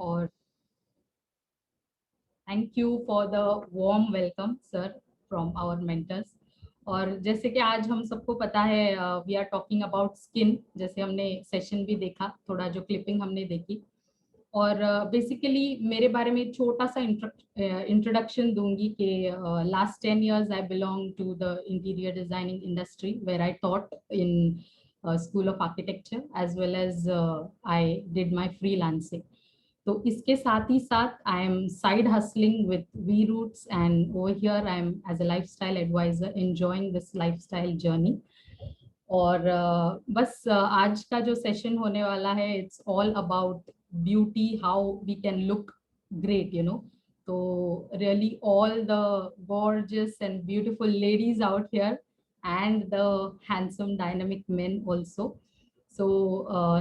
और thank you for the warm welcome sir from our mentors. और जैसे कि आज हम सबको पता है we are talking about skin, जैसे हमने सेशन भी देखा, थोड़ा जो क्लिपिंग हमने देखी। और बेसिकली मेरे बारे में छोटा सा इंट्रोडक्शन दूंगी कि last 10 years I belong to the interior designing industry where I taught in school of architecture as well as I did my freelancing. तो इसके साथ ही साथ I am side hustling with V Roots and over here I am as a lifestyle advisor enjoying this lifestyle journey. और बस आज का जो सेशन होने वाला है it's all about beauty, how we can look great you know. तो really all the gorgeous and beautiful ladies out here and the handsome dynamic men also. So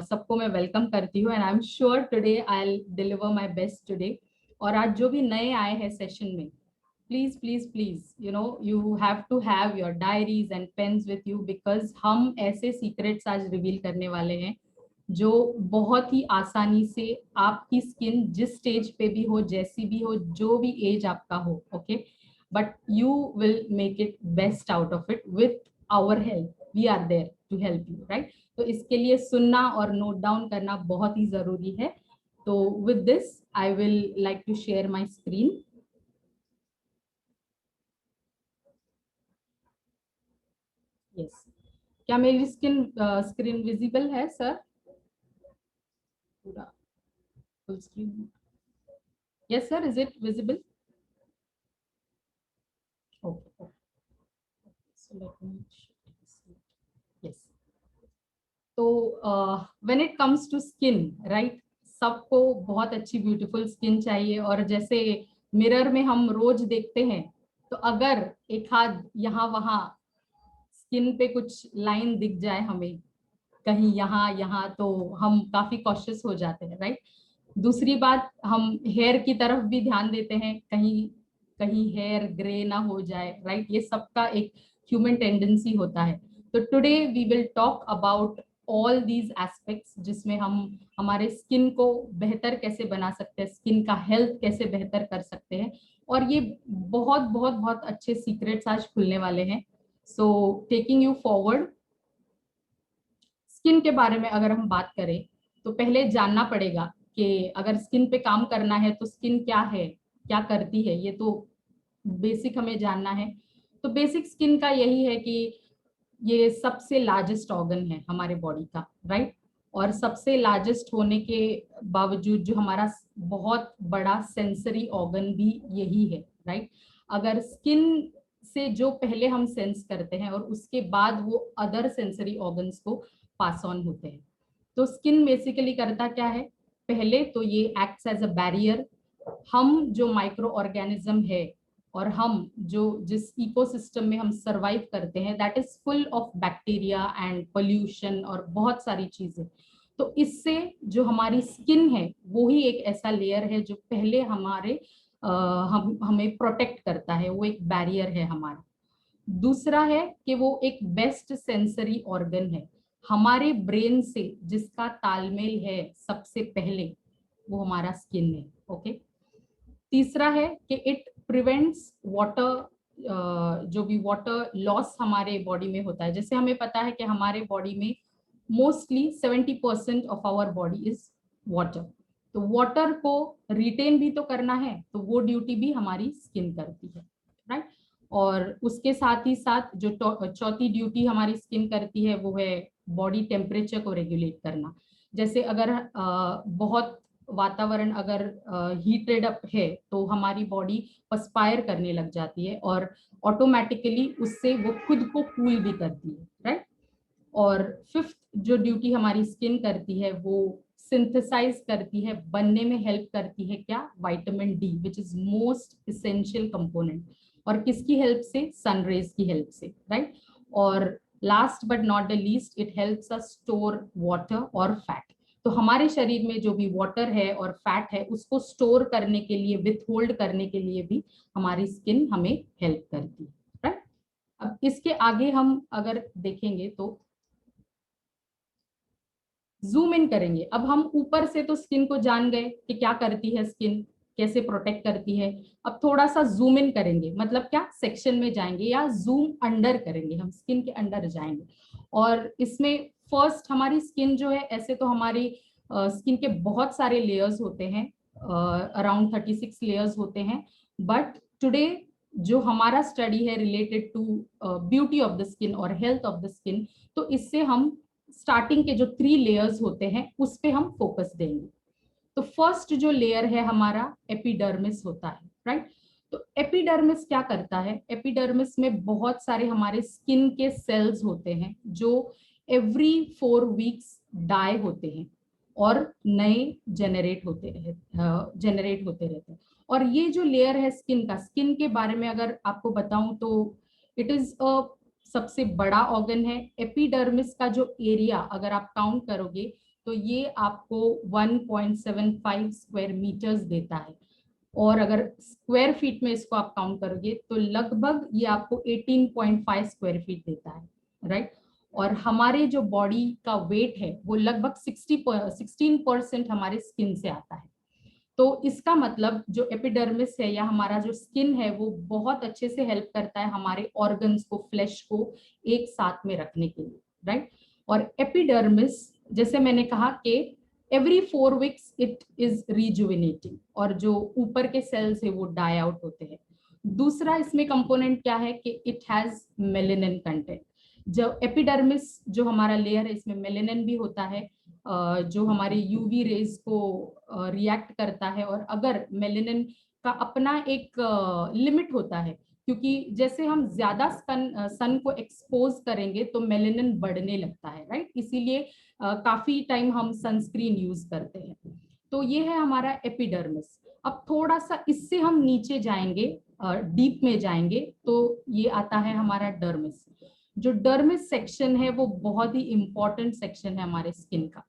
सबको मैं वेलकम करती हूँ and I am sure today I will deliver my best today. और आज जो भी नए आए हैं सेशन में, please please please you have to have your diaries and pens with you, because हम ऐसे सीक्रेट्स आज रिवील करने वाले हैं जो बहुत ही आसानी से आपकी स्किन जिस स्टेज पे भी हो, जैसी भी हो, जो भी एज आपका हो, okay, but you will make it best out of it with our help. We are there to help you, right? तो इसके लिए सुनना और नोट डाउन करना बहुत ही जरूरी है। तो with this I will like to share my screen. Yes, क्या मेरी स्क्रीन विजिबल है सर? पूरा full screen? Yes sir, is it visible? Okay, so let me yes. तो when it comes to skin, right, सबको बहुत अच्छी beautiful skin चाहिए। और जैसे मिरर में हम रोज देखते हैं, तो अगर एक हाथ यहाँ वहाँ स्किन पे कुछ लाइन दिख जाए हमें, कहीं यहाँ यहाँ, तो हम काफी कॉशियस हो जाते हैं, राइट? दूसरी बात, हम हेयर की तरफ भी ध्यान देते हैं, कहीं कहीं हेयर ग्रे ना हो जाए, राइट? ये सबका एक ह्यूमन टेंडेंसी होता है। तो today we will talk about all these aspects, जिसमें हम हमारे स्किन को बेहतर कैसे बना सकते हैं, स्किन का हेल्थ कैसे बेहतर कर सकते हैं। और ये बहुत बहुत बहुत अच्छे सीक्रेट्स आज खुलने वाले हैं। So taking you forward, skin के बारे में अगर हम बात करें तो पहले जानना पड़ेगा कि अगर स्किन पे काम करना है तो स्किन क्या है, क्या करती है, ये तो बेसिक हमें जानना है। तो बेसिक स्किन का यही है कि ये सबसे लार्जेस्ट ऑर्गन है हमारे बॉडी का, राइट? और सबसे लार्जेस्ट होने के बावजूद जो हमारा बहुत बड़ा सेंसरी ऑर्गन भी यही है, राइट? अगर स्किन से जो पहले हम सेंस करते हैं और उसके बाद वो अदर सेंसरी ऑर्गन्स को पास ऑन होते हैं। तो स्किन बेसिकली करता क्या है? पहले तो ये एक्ट्स एज अ बैरियर। हम जो माइक्रो ऑर्गेनिज्म है और हम जो जिस इकोसिस्टम में हम सरवाइव करते हैं, that is full of bacteria and pollution और बहुत सारी चीजें। तो इससे जो हमारी स्किन है वो ही एक ऐसा लेयर है जो पहले हमारे हमें प्रोटेक्ट करता है, वो एक बैरियर है हमारा। दूसरा है कि वो एक बेस्ट सेंसरी ऑर्गन है हमारे ब्रेन से, जिसका तालमेल है सबसे पहले, वो हमारा स्किन है, ओके। तीसरा है कि इट प्रिवेंट्स वाटर, जो भी वाटर लॉस हमारे बॉडी में होता है। जैसे हमें पता है कि हमारे बॉडी में mostly 70% of our body is water. तो वाटर को रिटेन भी तो करना है, तो वो ड्यूटी भी हमारी स्किन करती है, राइट? और उसके साथ ही साथ जो चौथी ड्यूटी हमारी स्किन करती है वो है बॉडी टेम्परेचर को रेगुलेट करना। जैसे अगर बहुत वातावरण अगर हीटेड अप है तो हमारी बॉडी पर्सपायर करने लग जाती है और ऑटोमेटिकली उससे वो खुद को कूल भी करती है, राइट? और फिफ्थ जो ड्यूटी हमारी स्किन करती है वो सिंथेसाइज करती है, बनने में हेल्प करती है क्या? Vitamin D, which is most essential component. और किसकी हेल्प से? सनरेज की हेल्प से, राइट? और last but not the least, it helps us store water और फैट। तो हमारे शरीर में जो भी वाटर है और फैट है उसको स्टोर करने के लिए, विथ होल्ड करने के लिए भी हमारी स्किन हमें हेल्प करती है, राइट? अब इसके आगे हम अगर देखेंगे तो जूम इन करेंगे। अब हम ऊपर से तो स्किन को जान गए कि क्या करती है स्किन, कैसे प्रोटेक्ट करती है। अब थोड़ा सा जूम इन करेंगे, मतलब क्या, सेक्शन में जाएंगे या जूम अंडर करेंगे, हम स्किन के अंडर जाएंगे। और इसमें फर्स्ट हमारी स्किन जो है, ऐसे तो हमारी स्किन के बहुत सारे लेयर्स होते हैं, अराउंड 36 लेयर्स होते हैं। बट टुडे जो हमारा स्टडी है related to beauty of the skin और हेल्थ ऑफ द स्किन, तो इससे हम स्टार्टिंग के जो 3 लेयर्स होते हैं उस पे हम फोकस देंगे। तो फर्स्ट जो लेयर है हमारा एपिडर्मिस होता है, राइट। तो एपिडर्मिस क्या करता है, एपिडर्मिस में बहुत सारे हमारे स्किन के सेल्स होते हैं जो एवरी 4 वीक्स डाई होते हैं और नए जनरेट होते रहते हैं। और ये जो लेयर है स्किन का, स्किन के बारे में अगर आपको बताऊं तो इट इज अ सबसे बड़ा ऑर्गन है। एपिडर्मिस का जो एरिया अगर आप काउंट करोगे तो ये आपको 1.75 स्क्वायर मीटर्स देता है। और अगर स्क्वायर फीट में इसको आप काउंट करोगे तो लगभग ये आपको 18.5 स्क्वायर फीट देता है, राइट। और हमारे जो बॉडी का वेट है वो लगभग 16% हमारे स्किन से आता है। तो इसका मतलब जो एपिडर्मिस है या हमारा जो स्किन है वो बहुत अच्छे से हेल्प करता है हमारे ऑर्गन्स को, फ्लैश को एक साथ में रखने के लिए, राइट। और एपिडर्मिस, जैसे मैंने कहा कि every 4 weeks it is rejuvenating, और जो ऊपर के सेल्स है वो डाई आउट होते हैं। दूसरा इसमें कंपोनेंट क्या है कि इट हैज मेलेनिन कंटेंट। जो एपिडर्मिस जो हमारा लेयर है इसमें मेलेनिन भी होता है, जो हमारे यूवी रेज को रिएक्ट करता है। और अगर मेलेनिन का अपना एक लिमिट होता है, क्योंकि जैसे हम ज्यादा सन को एक्सपोज करेंगे तो मेलेनिन बढ़ने लगता है, राइट। इसीलिए काफी टाइम हम सनस्क्रीन यूज करते हैं। तो ये है हमारा एपिडर्मिस। अब थोड़ा सा इससे हम नीचे जाएंगे, डीप में जाएंगे, तो ये आता है हमारा डर्मिस। जो डर्मिस सेक्शन है वो बहुत ही इंपॉर्टेंट सेक्शन है हमारे स्किन का।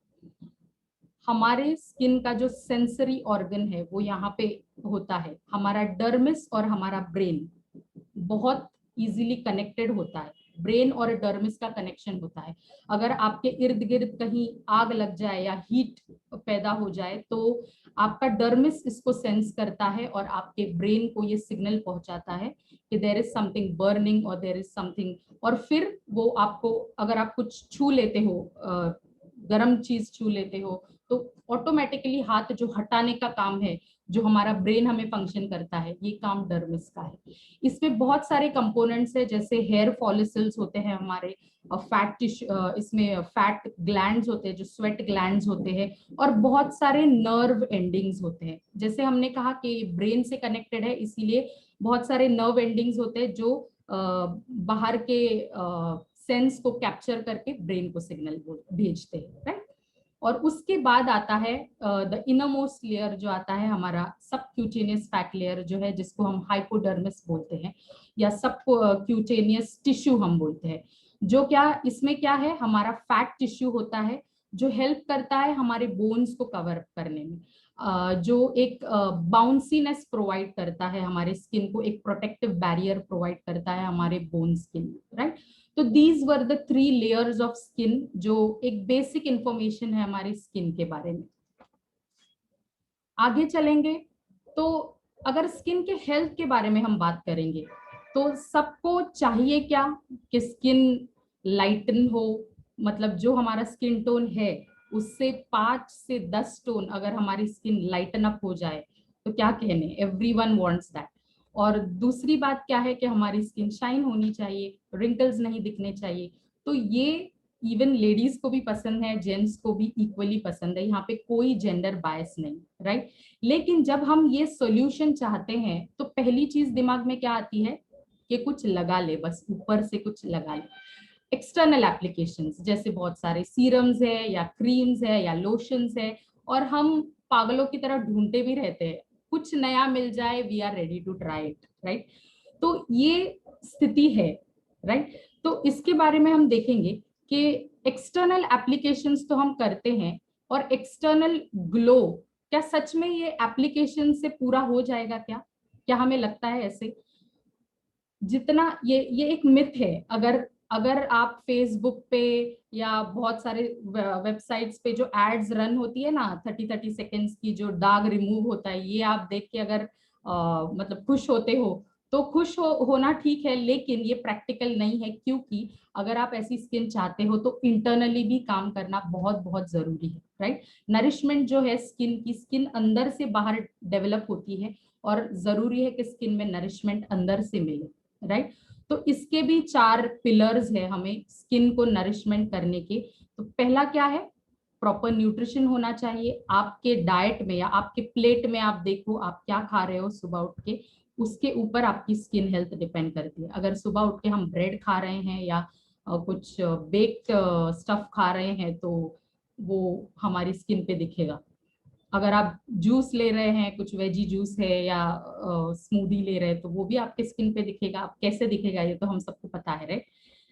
हमारे स्किन का जो सेंसरी ऑर्गन है वो यहाँ पे होता है। हमारा डर्मिस और हमारा ब्रेन बहुत इजीली कनेक्टेड होता है। ब्रेन और डर्मिस का कनेक्शन होता है। अगर आपके इर्द गिर्द कहीं आग लग जाए या हीट पैदा हो जाए तो आपका डर्मिस इसको सेंस करता है और आपके ब्रेन को ये सिग्नल पहुंचाता है कि देयर इज समथिंग बर्निंग और देयर इज समथिंग। और फिर वो आपको, अगर आप कुछ छू लेते हो, गर्म चीज छू लेते हो, तो ऑटोमेटिकली हाथ जो हटाने का काम है, जो हमारा ब्रेन हमें फंक्शन करता है, ये काम डर्मिस का है। इसमें बहुत सारे कंपोनेंट्स है, जैसे हेयर फॉलिकल्स होते हैं हमारे, फैट टिश्यू, इसमें फैट ग्लैंड्स होते हैं जो स्वेट ग्लैंड्स होते हैं, और बहुत सारे नर्व एंडिंग्स होते हैं। जैसे हमने कहा कि ब्रेन से कनेक्टेड है, इसीलिए बहुत सारे नर्व एंडिंग्स होते हैं जो बाहर के सेंस को कैप्चर करके ब्रेन को सिग्नल भेजते हैं, राइट। और उसके बाद आता है द इनर मोस्ट लेयर, जो आता है हमारा सबक्यूटेनियस फैट लेयर, जो है जिसको हम हाइपोडर्मिस बोलते हैं या सब क्यूटेनियस टिश्यू हम बोलते हैं। जो क्या, इसमें क्या है, हमारा फैट टिश्यू होता है जो हेल्प करता है हमारे बोन्स को कवर अप करने में, जो एक बाउंसीनेस प्रोवाइड करता है हमारे स्किन को, एक प्रोटेक्टिव बैरियर प्रोवाइड करता है हमारे बोन्स के लिए, राइट। तो these were the 3 layers of skin, जो एक बेसिक इंफॉर्मेशन है हमारी स्किन के बारे में। आगे चलेंगे तो अगर स्किन के हेल्थ के बारे में हम बात करेंगे तो सबको चाहिए क्या कि स्किन लाइटन हो, मतलब जो हमारा स्किन टोन है उससे 5 से 10 टोन अगर हमारी स्किन लाइटन अप हो जाए तो क्या कहने, एवरीवन वांट्स दैट। और दूसरी बात क्या है कि हमारी स्किन शाइन होनी चाहिए, रिंकल्स नहीं दिखने चाहिए। तो ये इवन लेडीज को भी पसंद है, जेंट्स को भी इक्वली पसंद है, यहाँ पे कोई जेंडर बायस नहीं, राइट। लेकिन जब हम ये सॉल्यूशन चाहते हैं तो पहली चीज दिमाग में क्या आती है कि कुछ लगा ले, बस ऊपर से कुछ लगा ले। एक्सटर्नल एप्लीकेशंस जैसे बहुत सारे सीरम्स है या क्रीम्स है या लोशंस है, और हम पागलों की तरह ढूंढते भी रहते हैं, कुछ नया मिल जाए we are ready to try it, right. तो ये स्थिति है, राइट। तो इसके बारे में हम देखेंगे कि एक्सटर्नल एप्लीकेशंस तो हम करते हैं, और एक्सटर्नल ग्लो क्या सच में ये एप्लीकेशन से पूरा हो जाएगा क्या, क्या हमें लगता है ऐसे? जितना ये एक मिथ है। अगर अगर आप फेसबुक पे या बहुत सारे वेबसाइट्स पे जो एड्स रन होती है ना 30-30 सेकेंड्स की, जो दाग रिमूव होता है, ये आप देख के अगर मतलब खुश होते हो तो खुश होना ठीक है, लेकिन ये प्रैक्टिकल नहीं है, क्योंकि अगर आप ऐसी स्किन चाहते हो तो इंटरनली भी काम करना बहुत बहुत जरूरी है, राइट। नरिशमेंट जो है स्किन की, स्किन अंदर से बाहर डेवलप होती है और जरूरी है कि स्किन में नरिशमेंट अंदर से मिले, राइट। तो इसके भी 4 पिलर्स है हमें स्किन को नरिशमेंट करने के। तो पहला क्या है, प्रॉपर न्यूट्रिशन होना चाहिए आपके डाइट में या आपके प्लेट में। आप देखो आप क्या खा रहे हो सुबह उठ के, उसके ऊपर आपकी स्किन हेल्थ डिपेंड करती है। अगर सुबह उठ के हम ब्रेड खा रहे हैं या कुछ बेक्ड स्टफ खा रहे हैं तो वो हमारी स्किन पे दिखेगा। अगर आप जूस ले रहे हैं, कुछ वेजी जूस है या स्मूदी ले रहे हैं, तो वो भी आपके स्किन पे दिखेगा। आप कैसे दिखेगा ये तो हम सबको पता है, राइट।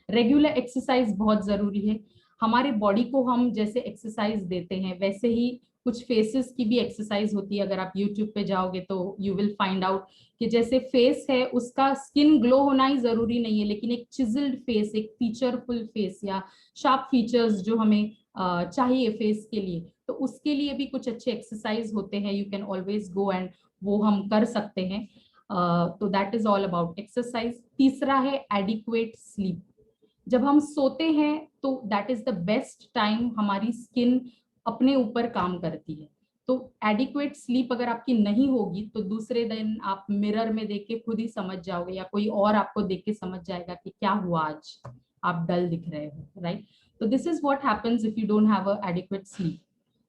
रेगुलर एक्सरसाइज बहुत जरूरी है। हमारे बॉडी को हम जैसे एक्सरसाइज देते हैं वैसे ही कुछ फेसेस की भी एक्सरसाइज होती है। अगर आप यूट्यूब पे जाओगे तो यू विल फाइंड आउट कि जैसे फेस है उसका स्किन ग्लो होना ही जरूरी नहीं है, लेकिन एक चिजल्ड फेस, एक फीचरफुल फेस या शार्प फीचर्स जो हमें चाहिए फेस के लिए, तो उसके लिए भी कुछ अच्छे एक्सरसाइज होते हैं। You can always go and वो हम कर सकते हैं। तो that is all about exercise. तीसरा है एडिक्वेट स्लीप। जब हम सोते हैं तो that is the best time हमारी स्किन अपने ऊपर काम करती है। तो एडिक्वेट स्लीप अगर आपकी नहीं होगी तो दूसरे दिन आप मिरर में देख के खुद ही समझ जाओगे या कोई और आपको देख के समझ जाएगा कि क्या हुआ आज, आप डल दिख रहे हो, राइट। तो this is what happens if you don't have a adequate sleep.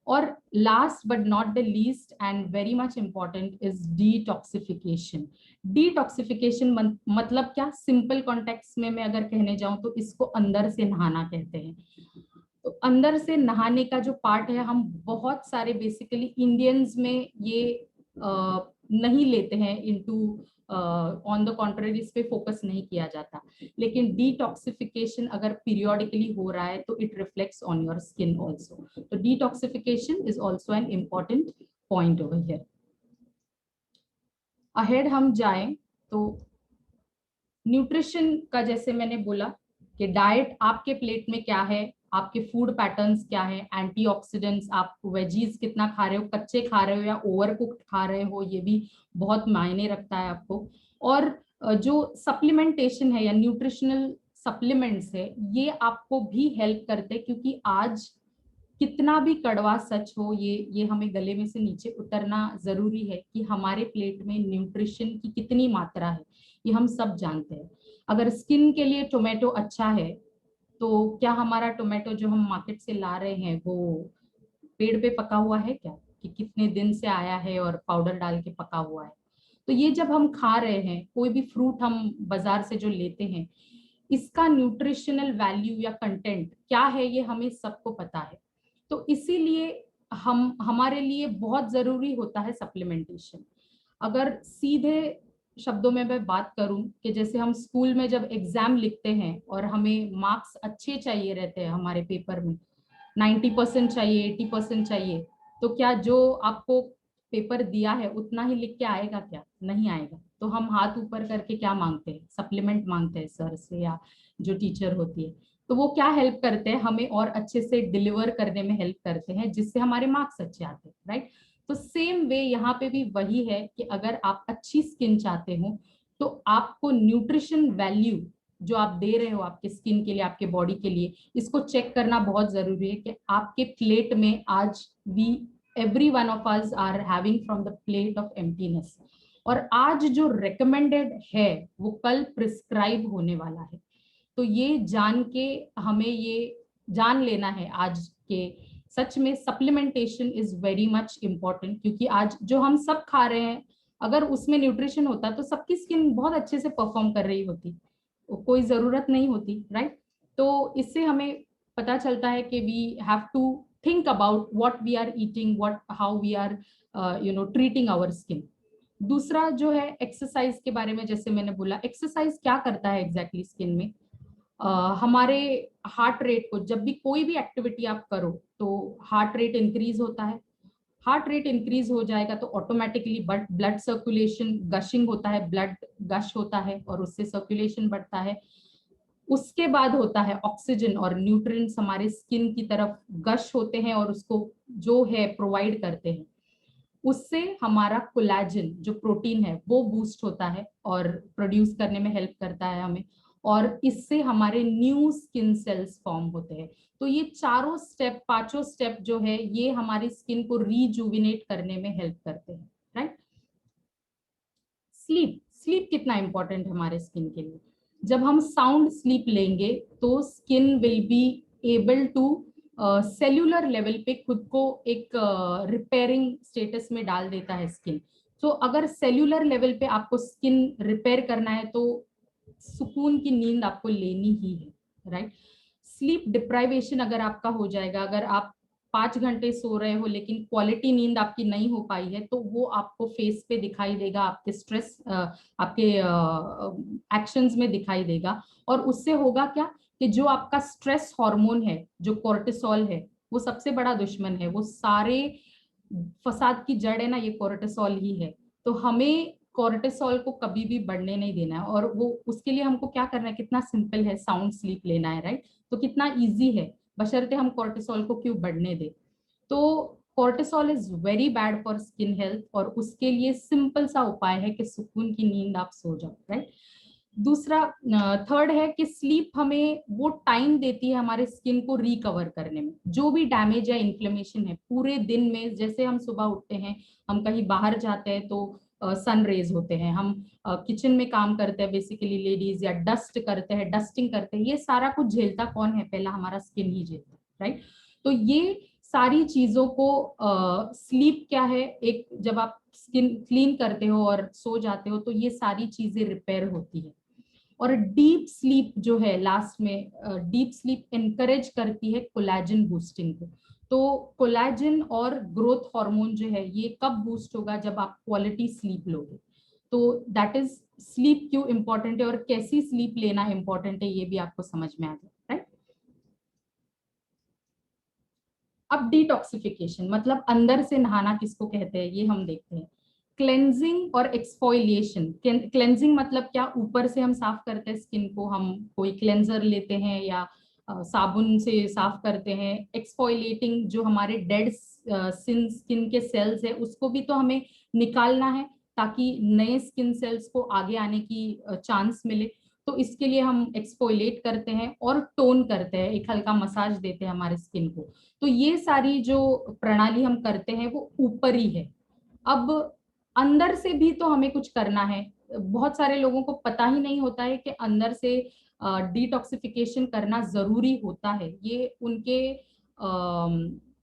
और last but not the least and very much important is detoxification. Detoxification मतलब क्या, सिंपल कॉन्टेक्स्ट में मैं अगर कहने जाऊं तो इसको अंदर से नहाना कहते हैं। तो अंदर से नहाने का जो पार्ट है, हम बहुत सारे बेसिकली इंडियंस में ये नहीं लेते हैं इनटू, ऑन द कॉन्ट्ररी इस पे फोकस नहीं किया जाता। लेकिन डिटॉक्सिफिकेशन अगर पीरियोडिकली हो रहा है तो it reflects on your skin also. तो detoxification is also an important point over here. Ahead हम जाएं तो न्यूट्रिशन का जैसे मैंने बोला कि डाइट आपके प्लेट में क्या है, आपके फूड पैटर्न्स क्या है, एंटीऑक्सीडेंट्स, आप वेजीज कितना खा रहे हो, कच्चे खा रहे हो या ओवर कुक्ड खा रहे हो, ये भी बहुत मायने रखता है आपको। और जो सप्लीमेंटेशन है या न्यूट्रिशनल सप्लीमेंट्स है, ये आपको भी हेल्प करते हैं, क्योंकि आज कितना भी कड़वा सच हो, ये हमें गले में से नीचे उतरना जरूरी है कि हमारे प्लेट में न्यूट्रिशन की कितनी मात्रा है, ये हम सब जानते हैं। अगर स्किन के लिए टोमेटो अच्छा है तो क्या हमारा टोमेटो जो हम मार्केट से ला रहे हैं वो पेड़ पे पका हुआ है क्या, कि कितने दिन से आया है और पाउडर डाल के पका हुआ है। तो ये जब हम खा रहे हैं, कोई भी फ्रूट हम बाजार से जो लेते हैं, इसका न्यूट्रिशनल वैल्यू या कंटेंट क्या है ये हमें सबको पता है। तो इसीलिए हम हमारे लिए बहुत जरूरी होता है सप्लीमेंटेशन। अगर सीधे शब्दों में मैं बात करूं कि जैसे हम स्कूल में जब एग्जाम लिखते हैं और हमें मार्क्स अच्छे चाहिए रहते हैं हमारे पेपर में, 90% चाहिए, 80% चाहिए, तो क्या जो आपको पेपर दिया है उतना ही लिख के आएगा क्या? नहीं आएगा। तो हम हाथ ऊपर करके क्या मांगते हैं? सप्लीमेंट मांगते हैं सर से या जो टीचर होती है। तो वो क्या हेल्प करते हैं हमें, और अच्छे से डिलीवर करने में हेल्प करते हैं, जिससे हमारे मार्क्स अच्छे आते हैं, राइट। तो सेम वे यहाँ पे भी वही है कि अगर आप अच्छी स्किन चाहते हो तो आपको न्यूट्रिशन वैल्यू जो आप दे रहे हो आपके स्किन के लिए, आपके बॉडी के लिए, इसको चेक करना बहुत जरूरी है कि आपके प्लेट में आज we every one of us are having from the plate of emptiness, और आज जो रिकमेंडेड है वो कल प्रिस्क्राइब होने वाला है। तो ये जान के हमें ये जान लेना है आज के, सच में supplementation is very much important, क्योंकि आज जो हम सब खा रहे हैं अगर उसमें न्यूट्रिशन होता तो सबकी स्किन बहुत अच्छे से परफॉर्म कर रही होती, कोई जरूरत नहीं होती, राइट। तो इससे हमें पता चलता है कि we have to think about what we are eating, what how we are treating our skin. दूसरा जो है एक्सरसाइज के बारे में, जैसे मैंने बोला एक्सरसाइज क्या करता है एग्जैक्टली स्किन में, हमारे हार्ट रेट को, जब भी कोई भी एक्टिविटी आप करो तो हार्ट रेट इंक्रीज होता है। हार्ट रेट इंक्रीज हो जाएगा तो ऑटोमेटिकली ब्लड सर्कुलेशन, गशिंग होता है, ब्लड गश होता है और उससे सर्कुलेशन बढ़ता है। उसके बाद होता है ऑक्सीजन और न्यूट्रिएंट्स हमारे स्किन की तरफ गश होते हैं और उसको जो है प्रोवाइड करते हैं। उससे हमारा कोलेजन जो प्रोटीन है वो बूस्ट होता है और प्रोड्यूस करने में हेल्प करता है हमें, और इससे हमारे न्यू स्किन सेल्स फॉर्म होते हैं। तो ये चारों स्टेप, पांचों स्टेप जो है ये हमारी स्किन को रीजुविनेट करने में हेल्प करते हैं, राइट। स्लीप, स्लीप कितना इंपॉर्टेंट है हमारे स्किन के लिए। जब हम साउंड स्लीप लेंगे तो skin will be able to cellular level पे खुद को एक रिपेयरिंग स्टेटस में डाल देता है स्किन। तो अगर सेल्यूलर लेवल पे आपको स्किन रिपेयर करना है तो सुकून की नींद आपको लेनी ही है, राइट। स्लीप डिप्राइवेशन अगर आपका हो जाएगा, अगर आप 5 घंटे सो रहे हो लेकिन क्वालिटी नींद आपकी नहीं हो पाई है, तो वो आपको फेस पे दिखाई देगा, आपके स्ट्रेस, आपके एक्शंस में दिखाई देगा। और उससे होगा क्या कि जो आपका स्ट्रेस हार्मोन है, जो कोर्टिसोल है, वो सबसे बड़ा दुश्मन है, वो सारे फसाद की जड़ है ना, ये कोर्टिसोल ही है। तो हमें कोर्टिसोल को कभी भी बढ़ने नहीं देना है, और वो उसके लिए हमको क्या करना है, कितना सिंपल है, साउंड स्लीप लेना है, राइट। तो कितना इजी है, बशर्ते हम कोर्टिसोल को क्यों बढ़ने दे। तो cortisol is very bad for skin health, और उसके लिए सिंपल सा उपाय है कि सुकून की नींद आप सो जाओ, राइट। दूसरा, थर्ड है कि स्लीप हमें वो टाइम देती है हमारे स्किन को रिकवर करने में। जो भी डैमेज या इन्फ्लेमेशन है पूरे दिन में, जैसे हम सुबह उठते हैं, हम कहीं बाहर जाते हैं तो सन रेज होते हैं, हम किचन में काम करते हैं बेसिकली लेडीज, या डस्ट करते हैं, डस्टिंग करते हैं, ये सारा कुछ झेलता कौन है, पहला हमारा स्किन ही झेलता है, राइट। तो ये सारी चीजों को स्लीप क्या है, एक जब आप स्किन क्लीन करते हो और सो जाते हो तो ये सारी चीजें रिपेयर होती है। और डीप स्लीप जो है लास्ट में, डीप स्लीप एनकरेज करती है कोलेजन बूस्टिंग को। तो कोलेजन और ग्रोथ हार्मोन जो है ये कब बूस्ट होगा, जब आप क्वालिटी स्लीप लोगे। तो दैट इज स्लीप क्यों इंपॉर्टेंट है और कैसी स्लीप लेना इंपॉर्टेंट है, ये भी आपको समझ में आ जाए, राइट। अब डिटॉक्सिफिकेशन मतलब अंदर से नहाना किसको कहते हैं, ये हम देखते हैं। क्लेंजिंग और एक्सफोलिएशन। क्लेंजिंग मतलब क्या, ऊपर से हम साफ करते हैं स्किन को, हम कोई क्लेंजर लेते हैं या साबुन से साफ करते हैं। एक्सफोलिएटिंग, जो हमारे डेड स्किन के सेल्स है उसको भी तो हमें निकालना है, ताकि नए स्किन सेल्स को आगे आने की चांस मिले। तो इसके लिए हम एक्सफोलिएट करते हैं और टोन करते हैं, एक हल्का मसाज देते हैं हमारे स्किन को। तो ये सारी जो प्रणाली हम करते हैं वो ऊपर ही है। अब अंदर से भी तो हमें कुछ करना है। बहुत सारे लोगों को पता ही नहीं होता है कि अंदर से डिटॉक्सिफिकेशन करना जरूरी होता है, ये उनके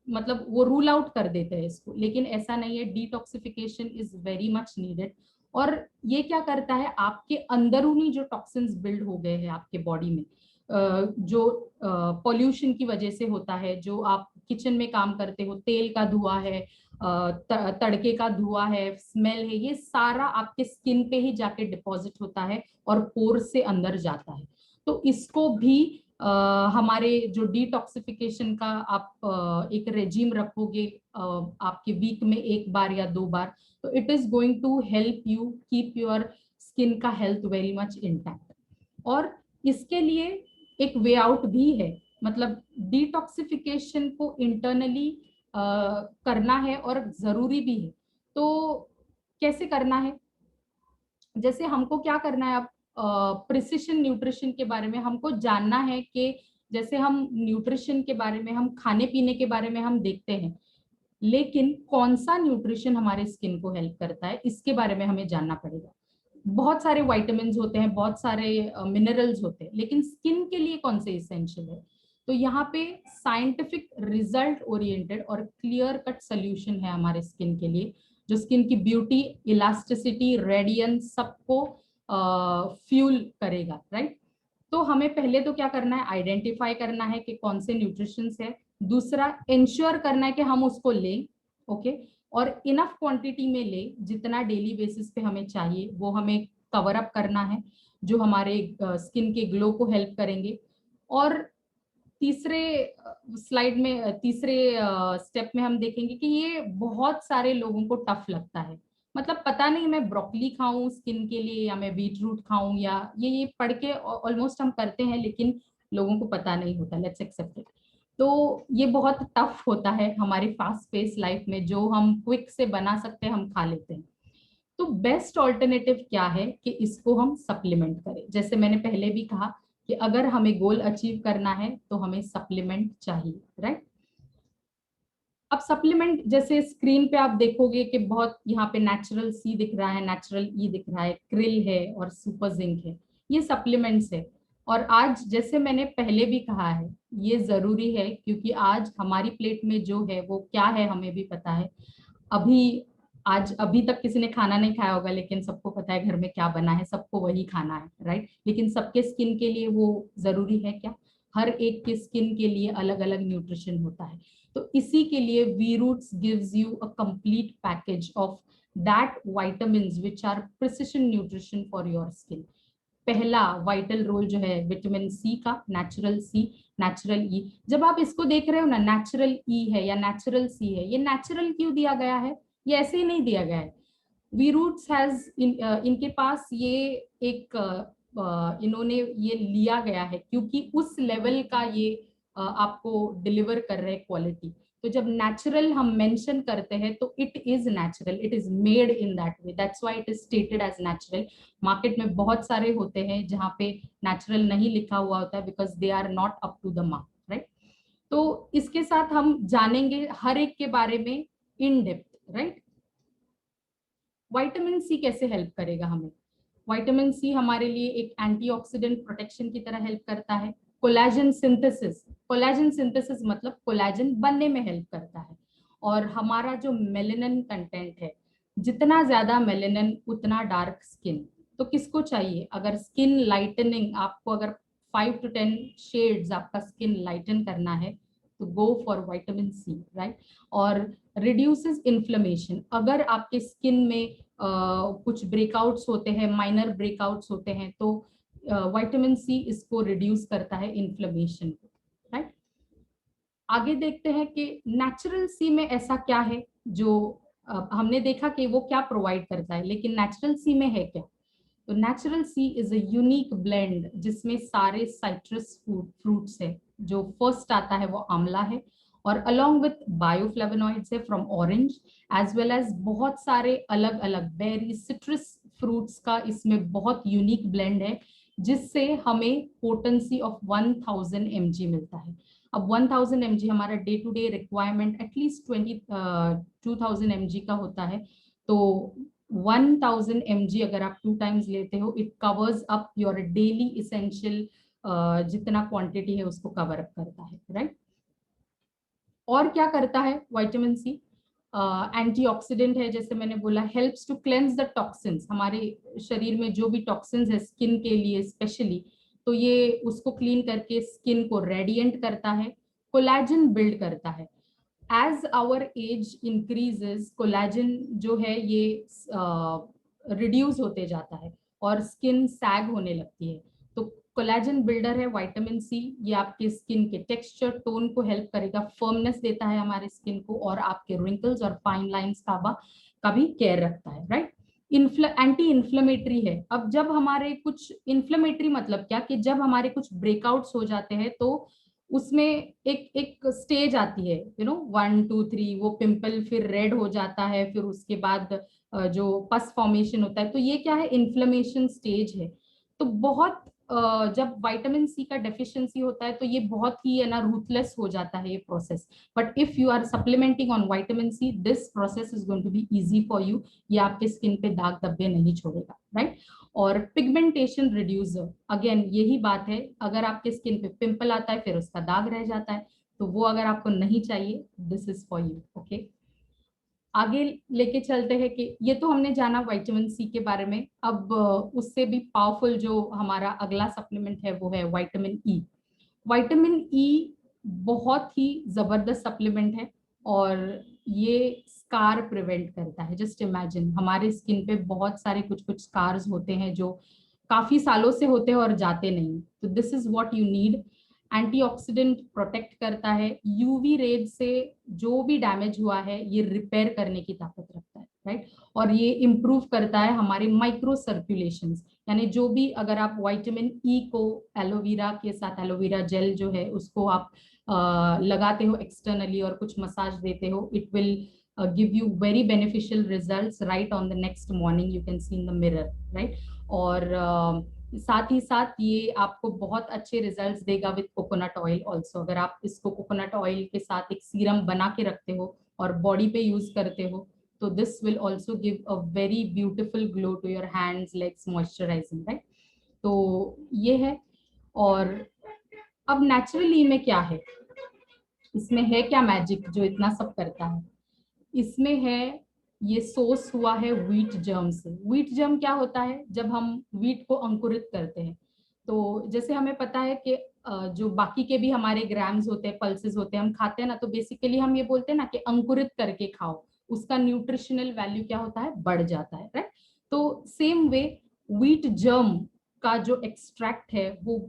मतलब वो रूल आउट कर देते हैं इसको, लेकिन ऐसा नहीं है। Detoxification is very much needed. और ये क्या करता है, आपके अंदरूनी जो टॉक्सिन्स बिल्ड हो गए हैं आपके बॉडी में, जो पॉल्यूशन की वजह से होता है, जो आप किचन में काम करते हो, तेल का धुआं है, तड़के का धुआं है, स्मेल है, ये सारा आपके स्किन पे ही जाके डिपॉजिट होता है और पोर से अंदर जाता है। तो इसको भी हमारे जो डिटॉक्सिफिकेशन का आप एक रेजिम रखोगे आपके वीक में 1 बार या 2 बार, तो it is going to help you keep your skin का हेल्थ वेरी मच इंटैक्ट। और इसके लिए एक वे आउट भी है, मतलब डिटॉक्सिफिकेशन को इंटरनली करना है और जरूरी भी है। तो कैसे करना है, जैसे हमको क्या करना है, अब प्रिसिशन न्यूट्रिशन के बारे में हमको जानना है कि जैसे हम न्यूट्रिशन के बारे में, हम खाने पीने के बारे में हम देखते हैं, लेकिन कौन सा न्यूट्रिशन हमारे स्किन को हेल्प करता है इसके बारे में हमें जानना पड़ेगा। बहुत सारे विटामिन होते हैं, बहुत सारे मिनरल्स होते हैं, लेकिन स्किन के लिए कौन से इसेंशियल है। तो यहाँ पे साइंटिफिक रिजल्ट ओरिएंटेड और क्लियर कट सोल्यूशन है हमारे स्किन के लिए, जो स्किन की ब्यूटी, इलास्टिसिटी, रेडियंस सबको फ्यूल करेगा, राइट। तो हमें पहले तो क्या करना है, आइडेंटिफाई करना है कि कौन से न्यूट्रिशंस है। दूसरा, इंश्योर करना है कि हम उसको लें, ओके, और इनफ क्वांटिटी में ले, जितना डेली बेसिस पे हमें चाहिए वो हमें कवर अप करना है, जो हमारे स्किन के ग्लो को हेल्प करेंगे। और तीसरे स्लाइड में, तीसरे स्टेप में हम देखेंगे कि ये बहुत सारे लोगों को टफ लगता है, मतलब पता नहीं मैं ब्रोकली खाऊं स्किन के लिए या मैं बीट रूट खाऊं, या ये पढ़ के ऑलमोस्ट हम करते हैं लेकिन लोगों को पता नहीं होता, लेट्स एक्सेप्ट इट। तो ये बहुत टफ होता है हमारी फास्ट पेस लाइफ में, जो हम क्विक से बना सकते हैं हम खा लेते हैं। तो बेस्ट ऑल्टरनेटिव क्या है कि इसको हम सप्लीमेंट करें। जैसे मैंने पहले भी कहा कि अगर हमें गोल अचीव करना है तो हमें सप्लीमेंट चाहिए, राइट। अब सप्लीमेंट जैसे स्क्रीन पे आप देखोगे कि बहुत यहाँ पे नेचुरल सी दिख रहा है, नेचुरल ई दिख रहा है, क्रिल है और सुपर जिंक है, ये सप्लीमेंट्स है। और आज जैसे मैंने पहले भी कहा है ये जरूरी है, क्योंकि आज हमारी प्लेट में जो है वो क्या है हमें भी पता है। अभी आज अभी तक किसी ने खाना नहीं खाया होगा लेकिन सबको पता है घर में क्या बना है, सबको वही खाना है, राइट। लेकिन सबके स्किन के लिए वो जरूरी है क्या? हर एक के स्किन के लिए अलग अलग न्यूट्रिशन होता है। तो इसी के लिए we roots gives you a complete package of that vitamins which are precision nutrition for your skin. पहला वाइटल रोल जो है विटामिन सी का, नेचुरल सी, नेचुरल ई। जब आप इसको देख रहे हो ना, नेचुरल ई है या नेचुरल सी है, ये नेचुरल क्यों दिया गया है? ये ऐसे ही नहीं दिया गया है। वी रूट्स हैज इनके पास ये एक इन्होंने ये लिया गया है क्योंकि उस लेवल का ये आपको डिलीवर कर रहे हैं क्वालिटी। तो जब नेचुरल हम मेंशन करते हैं तो it is natural, it is made in that way, that's why it is stated as natural. Market में बहुत सारे होते हैं जहाँ पे नेचुरल नहीं लिखा हुआ होता है because they are not up to the mark, right. तो इसके साथ हम जानेंगे हर एक के बारे में in depth, right. Vitamin C कैसे हेल्प करेगा हमें? विटामिन सी हमारे लिए एक एंटीऑक्सीडेंट प्रोटेक्शन की तरह हेल्प करता है। कोलेजन सिंथेसिस, कोलेजन सिंथेसिस मतलब कोलेजन बनने में हेल्प करता है। और हमारा जो मेलेनिन कंटेंट है, जितना ज्यादा मेलेनिन उतना डार्क स्किन। तो किसको चाहिए? अगर स्किन लाइटनिंग आपको, अगर 5 to 10 शेड्स आपका स्किन लाइटन करना है तो go for vitamin C, right. और रिड्यूसेस इन्फ्लेमेशन, अगर आपके स्किन में कुछ ब्रेकआउट्स होते हैं, माइनर ब्रेकआउट्स होते हैं, तो विटामिन सी इसको रिड्यूस करता है इन्फ्लेमेशन को, राइट। आगे देखते हैं कि नेचुरल सी में ऐसा क्या है जो हमने देखा कि वो क्या प्रोवाइड करता है, लेकिन नेचुरल सी में है क्या? तो natural C is a unique blend जिसमें सारे साइट्रस फ्रूट्स है। जो फर्स्ट आता है वो आंवला है, और अलोंग विथ बायोफ्लेवोनॉइड्स है from orange, as well as बहुत सारे अलग अलग बेरी सिट्रस फ्रूट्स का इसमें बहुत यूनिक ब्लेंड है, जिससे हमें पोटेंसी ऑफ 1000 mg मिलता है। अब 1000 mg हमारा day to day requirement at least 2000 mg का होता है। तो 1000 mg अगर आप 2 टाइम्स लेते हो, it covers up your daily essential, जितना क्वांटिटी है उसको कवर अप करता है, राइट। और क्या करता है विटामिन सी? एंटीऑक्सीडेंट है, जैसे मैंने बोला, helps to cleanse the toxins. हमारे शरीर में जो भी टॉक्सिन्स है स्किन के लिए स्पेशली, तो ये उसको क्लीन करके स्किन को रेडिएंट करता है। कोलेजन बिल्ड करता है। As our age increases, collagen जो है ये रिड्यूस होते जाता है और स्किन सैग होने लगती है। तो कोलेजन बिल्डर है विटामिन सी, ये आपके स्किन के टेक्सचर टोन को हेल्प करेगा, फर्मनेस देता है हमारे स्किन को, और आपके रिंकल्स और फाइन लाइंस का भी केयर रखता है, राइट। एंटी इन्फ्लेमेटरी है। अब जब हमारे कुछ इन्फ्लेमेटरी मतलब क्या, कि जब हमारे कुछ ब्रेकआउट्स हो जाते हैं तो उसमें एक एक स्टेज आती है, 1 2 3, वो पिंपल फिर रेड हो जाता है, फिर उसके बाद जो पस फॉर्मेशन होता है, तो ये क्या है? इन्फ्लेमेशन स्टेज है। तो बहुत जब विटामिन सी का डेफिशिएंसी होता है तो ये बहुत ही है ना रूथलेस हो जाता है ये process. But if you are supplementing on vitamin C, this process is going to be easy for you. ये आपके स्किन पे दाग धब्बे नहीं छोड़ेगा, राइट। और पिगमेंटेशन रिड्यूसर, अगेन यही बात है, अगर आपके स्किन पे पिंपल आता है फिर उसका दाग रह जाता है, तो वो अगर आपको नहीं चाहिए, this is for you, okay. आगे लेके चलते हैं कि ये तो हमने जाना विटामिन सी के बारे में। अब उससे भी पावरफुल जो हमारा अगला सप्लीमेंट है वो है विटामिन ई। विटामिन ई बहुत ही जबरदस्त सप्लीमेंट है, और ये स्कार प्रिवेंट करता है। जस्ट इमेजिन, हमारे स्किन पे बहुत सारे कुछ कुछ स्कार्स होते हैं जो काफी सालों से होते हैं और जाते नहीं, तो this is what you need. Antioxidant protect करता है, यूवी रेज से जो भी डैमेज हुआ है ये रिपेयर करने की ताकत रखता है, राइट। और ये इम्प्रूव करता है हमारे माइक्रो सर्कुलेशंस, यानी जो भी अगर आप विटामिन ई को एलोवेरा के साथ, एलोवेरा जेल जो है उसको आप लगाते हो एक्सटर्नली और कुछ मसाज देते हो, it will give you very beneficial results right on the next morning, you can see in the mirror, right। और साथ ही साथ ये आपको बहुत अच्छे रिजल्ट्स देगा विद कोकोनट ऑयल ऑल्सो। अगर आप इसको कोकोनट ऑयल के साथ एक सीरम बना के रखते हो और बॉडी पे यूज करते हो, तो this will also give a very beautiful glow to your hands, legs, moisturizing, right. तो ये है। और अब नेचुरली में क्या है, इसमें है क्या मैजिक जो इतना सब करता है? इसमें है, ये सोर्स हुआ है व्हीट जर्म से। व्हीट जर्म क्या होता है? जब हम व्हीट को अंकुरित करते हैं, तो जैसे हमें पता है कि जो बाकी के भी हमारे ग्राम्स होते हैं, पल्सेस होते हैं, हम खाते हैं ना, तो बेसिकली हम ये बोलते हैं ना कि अंकुरित करके खाओ, उसका न्यूट्रिशनल वैल्यू क्या होता है? बढ़ जाता है, राइट। तो सेम वे व्हीट जर्म का जो एक्सट्रैक्ट है वो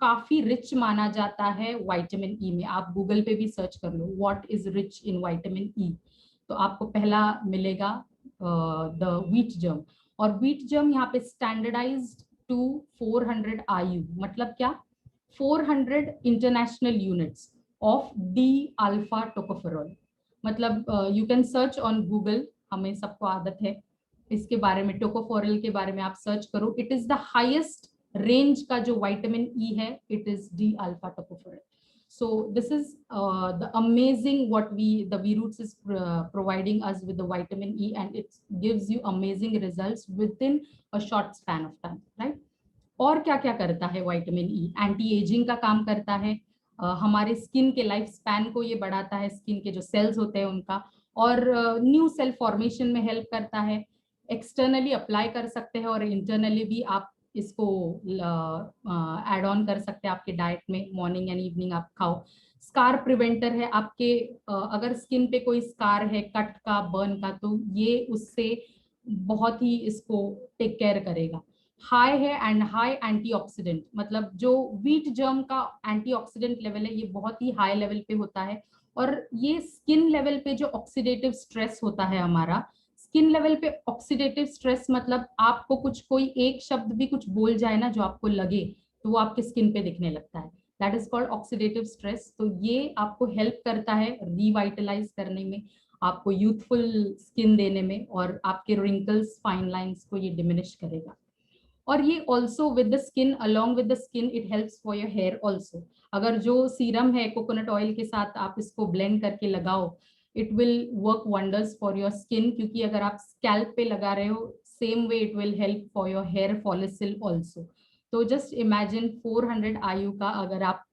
काफी रिच माना जाता है विटामिन ई में। आप गूगल पे भी सर्च कर लो what is rich in vitamin E, तो आपको पहला मिलेगा द व्हीट जर्म। और व्हीट जर्म यहाँ पे स्टैंडर्डाइज्ड टू 400 IU, मतलब क्या? 400 international units of D alpha tocopherol. मतलब you can search on Google, हमें सबको आदत है इसके बारे में, टोकोफेरॉल के बारे में आप सर्च करो। It is the highest range का जो विटामिन ई है, it is D alpha tocopherol. So this is the amazing what the V-Roots is providing us with the vitamin E, and it gives you amazing results within a short span of time, right? और क्या क्या करता है vitamin E? Anti ageing का काम करता है, हमारे स्किन के लाइफ स्पैन को ये बढ़ाता है, स्किन के जो सेल्स होते हैं उनका, और न्यू सेल फॉर्मेशन में हेल्प करता है। एक्सटर्नली अप्लाई कर सकते हैं और इंटरनली भी आप इसको ऐड ऑन कर सकते हैं आपके डाइट में, मॉर्निंग एंड इवनिंग आप खाओ। स्कार प्रिवेंटर है आपके, अगर स्किन पे कोई स्कार है, कट का, बर्न का, तो ये उससे बहुत ही इसको टेक केयर करेगा। हाई है एंड हाई एंटीऑक्सीडेंट, मतलब जो व्हीट जर्म का एंटीऑक्सीडेंट लेवल है ये बहुत ही हाई लेवल पे होता है। और ये स्किन लेवल पे जो ऑक्सीडेटिव स्ट्रेस होता है हमारा, स्किन लेवल पे ऑक्सीडेटिव स्ट्रेस मतलब आपको कुछ, कोई एक शब्द भी कुछ बोल जाए ना जो आपको लगे, तो वो आपके स्किन पे दिखने लगता है, that is called oxidative stress. तो ये आपको हेल्प करता है रिवाइटलाइज करने में, आपको यूथफुल स्किन देने में, और आपके रिंकल्स, फाइन लाइंस को ये डिमिनिश करेगा। और ये also with the skin, along with the skin it helps for your hair also. अगर जो सीरम है कोकोनट ऑयल के साथ आप इसको ब्लेंड करके लगाओ, it will work wonders for your skin, क्योंकि अगर आप स्कैल्प पे लगा रहे हो, same way it will help for your hair follicle also. तो जस्ट इमेजिन 400 IU का अगर आप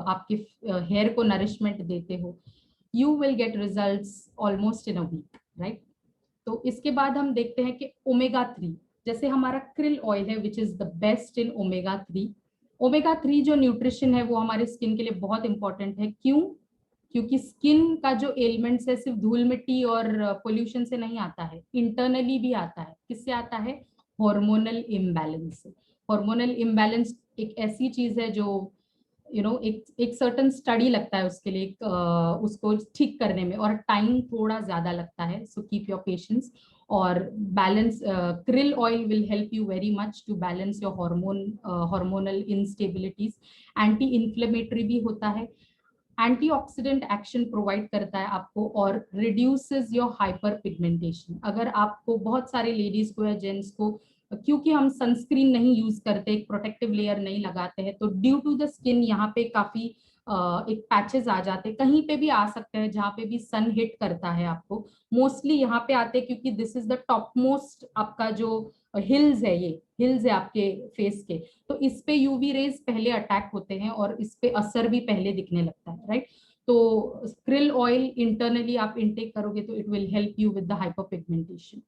आपके हेयर को नरिशमेंट देते हो, you will get results almost in a week, right. तो इसके बाद हम देखते हैं कि ओमेगा 3, जैसे हमारा क्रिल ऑयल है which is the best in omega 3। Omega 3 जो न्यूट्रिशन है वो हमारे स्किन के लिए बहुत इंपॉर्टेंट है। क्यों? क्योंकि स्किन का जो एलिमेंट्स है सिर्फ धूल मिट्टी और पोल्यूशन से नहीं आता है, इंटरनली भी आता है। किससे आता है? हार्मोनल इम्बैलेंस से। हार्मोनल इम्बैलेंस एक ऐसी चीज है जो एक सर्टन स्टडी लगता है उसके लिए, उसको ठीक करने में, और टाइम थोड़ा ज्यादा लगता है। So keep your patience. और balance, krill oil will help you very much to balance your hormonal instabilities. Anti inflammatory भी होता है, एंटीऑक्सीडेंट एक्शन प्रोवाइड करता है आपको, और रिड्यूसेस योर हाइपर पिगमेंटेशन। अगर आपको, बहुत सारे लेडीज को या जेंट्स को, क्योंकि हम सनस्क्रीन नहीं यूज करते, एक प्रोटेक्टिव लेयर नहीं लगाते हैं, तो ड्यू टू द स्किन यहाँ पे काफी एक पैचेस आ जाते हैं, कहीं पे भी आ सकते हैं जहाँ पे भी सन हिट करता है आपको। मोस्टली यहाँ पे आते हैं क्योंकि this is the top most आपका जो हिल्स है, ये हिल्स है आपके फेस के, तो इस पे यूवी रेज पहले अटैक होते हैं और इस पे असर भी पहले दिखने लगता है, राइट। तो क्रिल ऑयल इंटरनली आप इनटेक करोगे तो it will help you with the hyper pigmentation.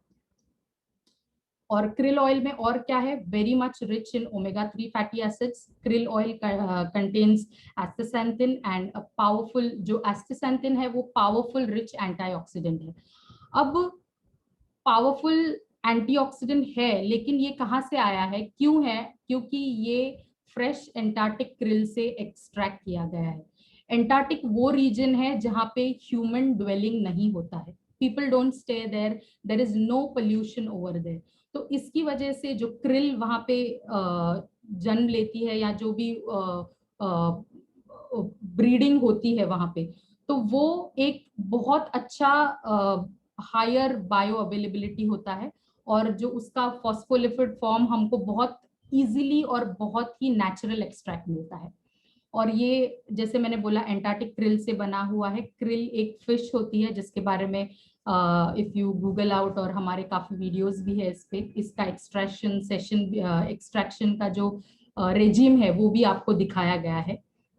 और क्रिल ऑयल में और क्या है? Very much rich in omega 3 fatty acids. Krill oil contains astaxanthin, and powerful, जो एस्टाक्सांथिन है वो पावरफुल रिच एंटीऑक्सीडेंट है। अब पावरफुल एंटीऑक्सीडेंट है, लेकिन ये कहाँ से आया है, क्यों है? क्योंकि ये फ्रेश एंटार्क्टिक क्रिल से एक्सट्रैक्ट किया गया है। एंटार्क्टिक वो रीजन है जहाँ पे ह्यूमन ड्वेलिंग नहीं होता है, people don't stay there, there is no pollution over there. तो इसकी वजह से जो क्रिल वहां पे जन्म लेती है या जो भी ब्रीडिंग होती है वहां पे, तो वो एक बहुत अच्छा हायर बायो अवेलेबिलिटी होता है, और जो उसका फॉस्फोलिपिड फॉर्म हमको बहुत इजीली और बहुत ही नेचुरल एक्सट्रैक्ट मिलता है। और ये जैसे मैंने बोला एंटार्क्टिक क्रिल से बना हुआ है। क्रिल एक फिश होती है जिसके बारे में इफ यू गूगल आउट, और हमारे काफी वीडियोस भी है इस पे, इसका एक्सट्रैक्शन सेशन, एक्सट्रैक्शन का जो रेजिम है वो भी आपको दिखाया गया है,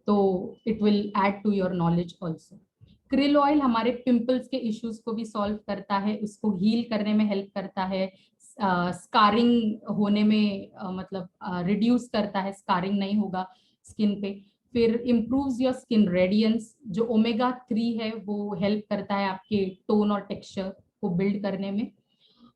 तो it will add to your knowledge also. Krill oil हमारे पिंपल्स के इश्यूज को भी सॉल्व करता है, उसको हील करने में हेल्प करता है, स्कारिंग होने में मतलब रिड्यूस करता है, स्कारिंग नहीं होगा स्किन पे। फिर इम्प्रूव्स योर स्किन रेडियंस, जो ओमेगा 3 है वो हेल्प करता है आपके टोन और टेक्सचर को बिल्ड करने में।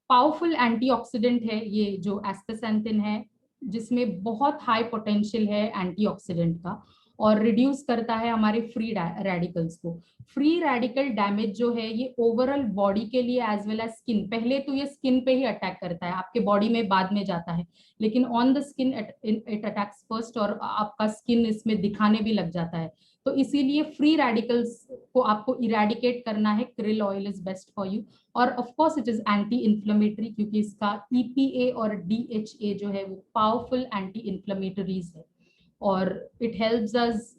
पावरफुल एंटीऑक्सीडेंट है ये जो एस्टाक्सांथिन है, जिसमें बहुत हाई पोटेंशियल है एंटीऑक्सीडेंट का, और रिड्यूस करता है हमारे फ्री रेडिकल्स को। फ्री रेडिकल डैमेज जो है ये ओवरऑल बॉडी के लिए एज वेल एज स्किन, पहले तो ये स्किन पे ही अटैक करता है, आपके बॉडी में बाद में जाता है, लेकिन on the skin it attacks first, और आपका स्किन इसमें दिखाने भी लग जाता है। तो इसीलिए फ्री रेडिकल्स को आपको इरेडिकेट करना है, krill oil is best for you. और of course it is anti inflammatory, क्योंकि इसका EPA और DHA जो है वो पावरफुल एंटी इन्फ्लेमेटरीज है, और it helps us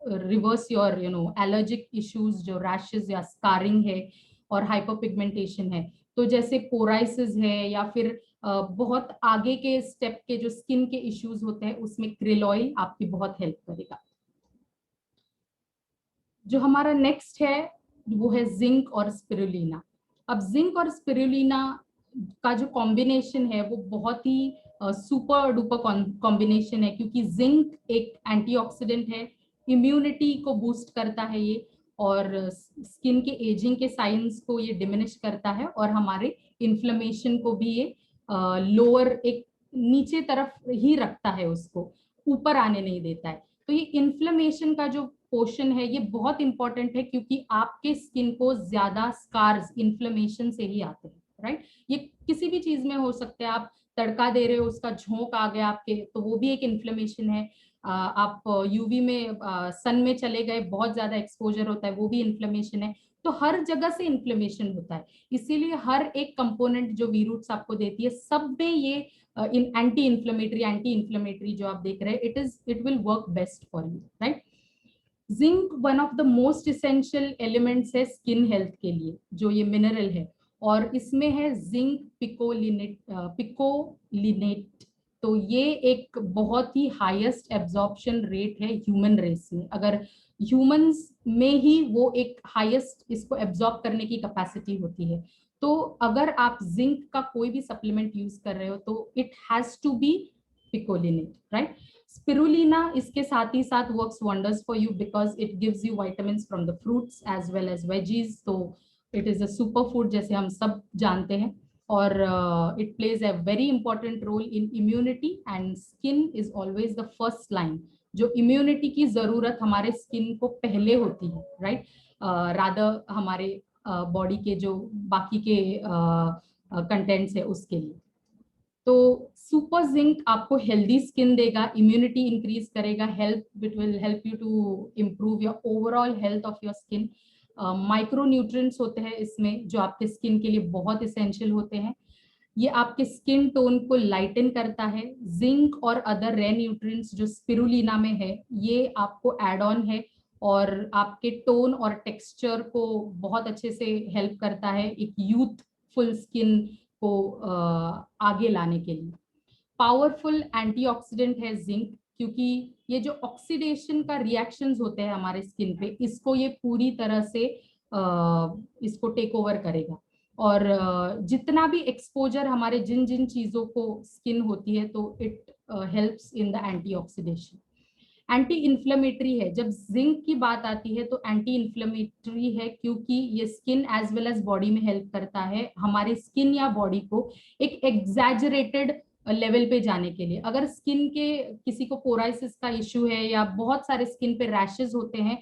reverse your allergic issues, जो रैशेस या स्कारिंग है और हाइपरपिगमेंटेशन है। तो जैसे पोराइसिस है या फिर बहुत आगे के स्टेप के जो स्किन के इश्यूज होते हैं, उसमें क्रिल ऑयल आपकी बहुत हेल्प करेगा। जो हमारा नेक्स्ट है वो है जिंक और स्पिरुलिना। अब जिंक और स्पिरुलिना का जो कॉम्बिनेशन है वो बहुत ही सुपर डुपर कॉम्बिनेशन है, क्योंकि जिंक एक एंटीऑक्सीडेंट है, इम्यूनिटी को बूस्ट करता है ये, और स्किन के एजिंग के साइंस को ये डिमिनिश करता है, और हमारे इन्फ्लेमेशन को भी ये लोअर एक नीचे तरफ ही रखता है, उसको ऊपर आने नहीं देता है। तो ये इन्फ्लेमेशन का जो पोर्शन है ये बहुत इंपॉर्टेंट है, क्योंकि आपके स्किन को ज्यादा स्कार्स इन्फ्लेमेशन से ही आते हैं, राइट। ये किसी भी चीज में हो सकते हैं, आप तड़का दे रहे हो, उसका झोंक आ गया आपके, तो वो भी एक इन्फ्लेमेशन है। आप यूवी में सन में चले गए, बहुत ज्यादा एक्सपोजर होता है, वो भी इन्फ्लेमेशन है। तो हर जगह से इन्फ्लेमेशन होता है, इसीलिए हर एक कंपोनेंट जो वी रूट्स आपको देती है सब में ये एंटी इन्फ्लेमेटरी जो आप देख रहे हैं, it will work best for you, right. Zinc one of the most essential elements है स्किन हेल्थ के लिए, जो ये मिनरल है, और इसमें है जिंक पिकोलिनेट। तो ये एक बहुत ही हाईएस्ट एब्जॉर्प्शन रेट है ह्यूमन रेस में, अगर ह्यूमंस में ही वो एक हाईएस्ट इसको एब्जॉर्ब करने की कैपेसिटी होती है। तो अगर आप जिंक का कोई भी सप्लीमेंट यूज कर रहे हो तो it has to be picolinate, right. Spirulina इसके साथ ही साथ works wonders for you, because it gives you vitamins from the fruits as well as veggies. तो it is a super food जैसे हम सब जानते हैं, और it plays a very important role in immunity, and skin is always the first line. जो immunity की जरूरत हमारे स्किन को पहले होती है, राइट, रादर हमारे बॉडी के जो बाकी के कंटेंट्स है उसके लिए। तो सुपर जिंक आपको हेल्दी स्किन देगा, इम्यूनिटी इंक्रीज करेगा, help it will help you to improve your overall health of your skin. Micro nutrients होते हैं इसमें जो आपके स्किन के लिए बहुत इसेंशियल होते हैं। ये आपके स्किन टोन को लाइटन करता है। जिंक और अदर रे न्यूट्रिएंट्स जो स्पिरुलिना में है ये आपको एड ऑन है, और आपके टोन और टेक्सचर को बहुत अच्छे से हेल्प करता है एक यूथफुल स्किन को आगे लाने के लिए। पावरफुल एंटीऑक्सीडेंट है जिंक, क्योंकि ये जो ऑक्सीडेशन का रिएक्शंस होते हैं हमारे स्किन पे, इसको ये पूरी तरह से इसको टेक ओवर करेगा। और जितना भी एक्सपोजर हमारे जिन जिन चीजों को स्किन होती है, तो it helps in the antioxidation. Anti inflammatory है, जब जिंक की बात आती है तो एंटी इन्फ्लेमेटरी है, क्योंकि ये skin as well as body में हेल्प करता है हमारे स्किन या बॉडी को एक एग्जैजरेटेड लेवल पे जाने के लिए। अगर स्किन के किसी को पोराइसिस का इश्यू है या बहुत सारे स्किन पे रैशेस होते हैं,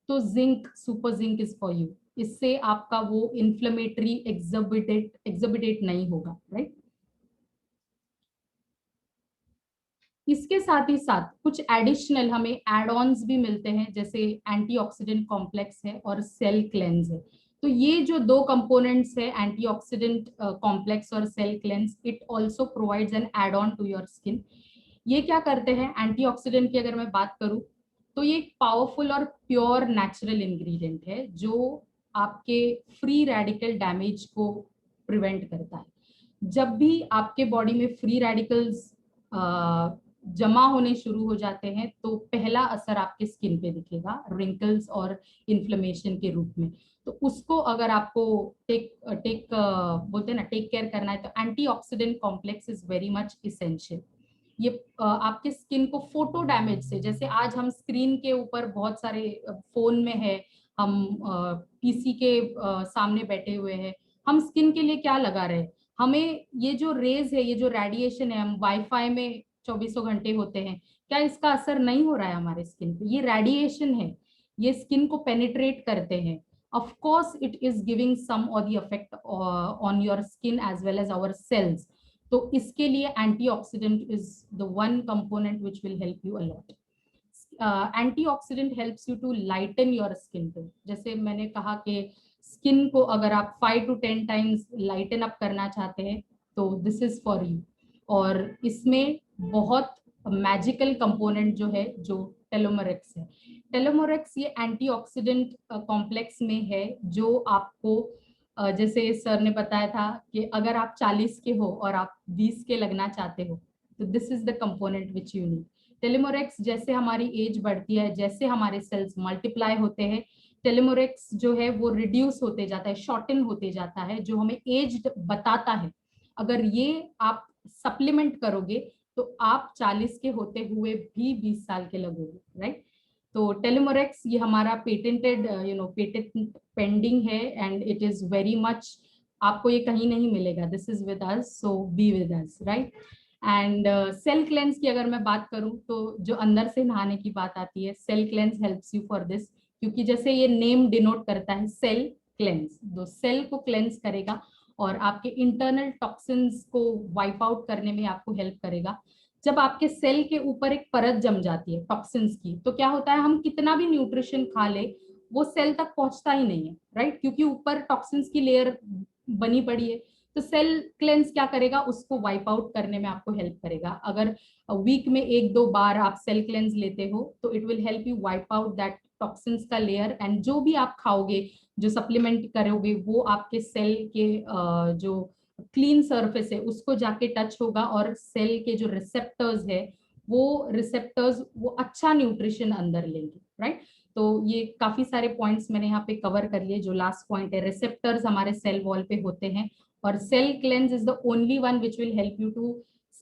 तो zinc, super zinc is for you. इससे आपका वो इन्फ्लेमेटरी एग्जिबिटेट नहीं होगा, राइट। इसके साथ ही साथ कुछ एडिशनल हमें एड ऑन्स भी मिलते हैं, जैसे एंटीऑक्सीडेंट कॉम्प्लेक्स है और सेल क्लेंज है। तो ये जो दो कंपोनेंट्स है, एंटीऑक्सीडेंट कॉम्प्लेक्स और cell cleanse, it also provides an add on to your skin. ये क्या करते हैं, एंटीऑक्सीडेंट की अगर मैं बात करूं तो ये एक पावरफुल और प्योर नेचुरल इंग्रेडिएंट है जो आपके फ्री रेडिकल डैमेज को प्रिवेंट करता है। जब भी आपके बॉडी में फ्री रेडिकल्स जमा होने शुरू हो जाते हैं तो पहला असर आपके स्किन पे दिखेगा, रिंकल्स और इन्फ्लेमेशन के रूप में। तो उसको अगर आपको बोलते हैं ना, टेक केयर करना है, तो antioxidant complex is very much essential. ये आपके स्किन को फोटो डैमेज से, जैसे आज हम स्क्रीन के ऊपर बहुत सारे फोन में है, हम पीसी के सामने बैठे हुए हैं, हम स्किन के लिए क्या लगा रहे हैं, हमें ये जो रेज है, ये जो रेडिएशन है, हम वाईफाई में चौबीसों घंटे होते हैं, क्या इसका असर नहीं हो रहा है हमारे स्किन पे? ये रेडिएशन है, ये स्किन को पेनिट्रेट करते हैं। Of course it is giving some और the effect on your skin as well as our cells. तो इसके लिए antioxidant is the one component which will help you a lot. Antioxidant helps you to lighten your skin tone. जैसे मैंने कहा कि skin को अगर आप 5 to 10 टाइम्स लाइटन अप करना चाहते हैं तो दिस इज फॉर यू। और इसमें बहुत मैजिकल कंपोनेंट जो है, जो टेलोमेरेक्स है। टेलोमेरेक्स ये एंटीऑक्सीडेंट कॉम्प्लेक्स में है जो आपको जैसे सर ने बताया था कि अगर आप 40 के हो और आप 20 के लगना चाहते हो तो this is the component which you need. Telomerex, जैसे हमारी एज बढ़ती है, जैसे हमारे सेल्स मल्टीप्लाई होते हैं, टेलोमेरेक्स जो है वो रिड्यूस होते जाता है, शॉर्टन होते जाता है, जो हमें एज बताता है। अगर ये आप सप्लीमेंट करोगे तो आप 40 के होते हुए भी 20 साल के लगोगे, राइट। तो टेलोमेरेक्स ये हमारा पेटेंटेड पेटेंट पेंडिंग है and it is very much, आपको ये कहीं नहीं मिलेगा। This is with us, so be with us, right. And cell cleanse की अगर मैं बात करूं तो जो अंदर से नहाने की बात आती है, cell cleanse helps you for this, क्योंकि जैसे ये नेम डिनोट करता है सेल क्लेंस, तो सेल को क्लेंस करेगा और आपके इंटरनल टॉक्सिन्स को वाइप आउट करने में आपको हेल्प करेगा। जब आपके सेल के ऊपर एक परत जम जाती है टॉक्सिन्स की, तो क्या होता है, हम कितना भी न्यूट्रिशन खा ले वो सेल तक पहुंचता ही नहीं है, राइट, क्योंकि ऊपर टॉक्सिन्स की लेयर बनी पड़ी है। तो सेल क्लेंस क्या करेगा, उसको वाइप आउट करने में आपको हेल्प करेगा। अगर वीक में 1-2 बार आप सेल क्लेंस लेते हो तो it will help you wipe out that toxins का लेयर, एंड जो भी आप खाओगे, जो सप्लीमेंट करोगे, वो आपके सेल के जो क्लीन सरफेस है उसको जाके टच होगा और सेल के जो रिसेप्टर्स है वो रिसेप्टर्स वो अच्छा न्यूट्रिशन अंदर लेंगे, राइट। तो ये काफी सारे पॉइंट्स मैंने यहाँ पे कवर कर लिए। जो लास्ट पॉइंट है, रिसेप्टर्स हमारे सेल वॉल पे होते हैं और cell cleanse is the only one which will help you to,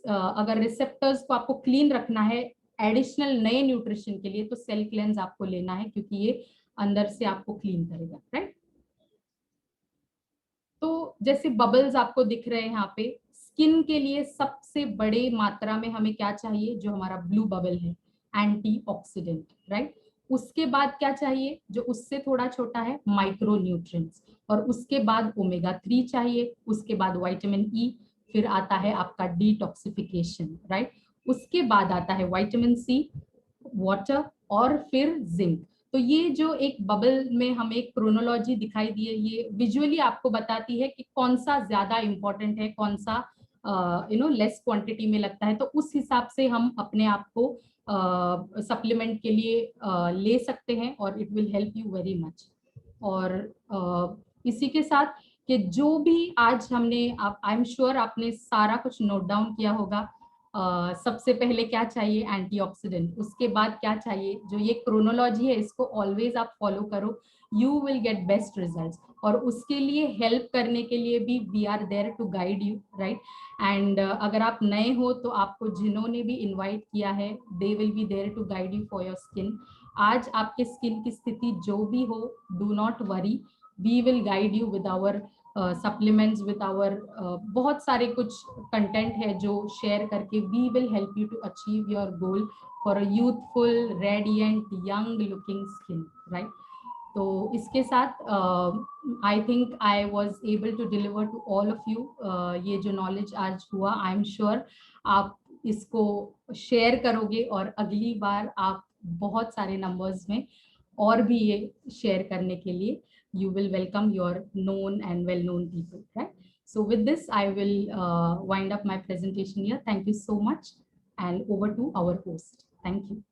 अगर रिसेप्टर्स को आपको क्लीन रखना है एडिशनल नए न्यूट्रिशन के लिए, तो सेल क्लेंस आपको लेना है, क्योंकि ये अंदर से आपको क्लीन करेगा, राइट। तो जैसे बबल्स आपको दिख रहे हैं यहाँ पे, स्किन के लिए सबसे बड़े मात्रा में हमें क्या चाहिए, जो हमारा ब्लू बबल है, एंटीऑक्सीडेंट, राइट। उसके बाद क्या चाहिए, जो उससे थोड़ा छोटा है, माइक्रो न्यूट्रिएंट्स, और उसके बाद ओमेगा 3 चाहिए, उसके बाद विटामिन ई, फिर आता है आपका डिटॉक्सिफिकेशन, राइट। उसके बाद आता है विटामिन सी, वाटर, और फिर जिंक। तो ये जो एक बबल में हमें एक क्रोनोलॉजी दिखाई दी है, ये विजुअली आपको बताती है कि कौन सा ज्यादा इंपॉर्टेंट है, कौन सा लेस क्वांटिटी में लगता है। तो उस हिसाब से हम अपने आप को सप्लीमेंट के लिए ले सकते हैं और it will help you very much. और इसी के साथ कि जो भी आज हमने, आप आई एम श्योर आपने सारा कुछ नोट डाउन किया होगा। सबसे पहले क्या चाहिए, एंटीऑक्सीडेंट, उसके बाद क्या चाहिए, जो ये क्रोनोलॉजी है इसको ऑलवेज आप फॉलो करो, you will get best results. और उसके लिए हेल्प करने के लिए भी we are there to guide you, right. And अगर आप नए हो तो आपको जिन्होंने भी इनवाइट किया है, they will be there to guide you for your skin. आज आपके स्किन की स्थिति जो भी हो, do not worry, we will guide you with our supplements, with our बहुत सारे कुछ कंटेंट है जो शेयर करके we will help you to achieve your goal for a youthful, radiant, young looking skin, right. तो इसके साथ I think I was able to deliver to all of you ये जो नॉलेज आज हुआ, आई एम श्योर आप इसको share करोगे और अगली बार आप बहुत सारे नंबर्स में और भी ये शेयर करने के लिए you will welcome your known and well-known people, right? So with this, I will wind up my presentation here. Thank you so much, and over to our host. Thank you.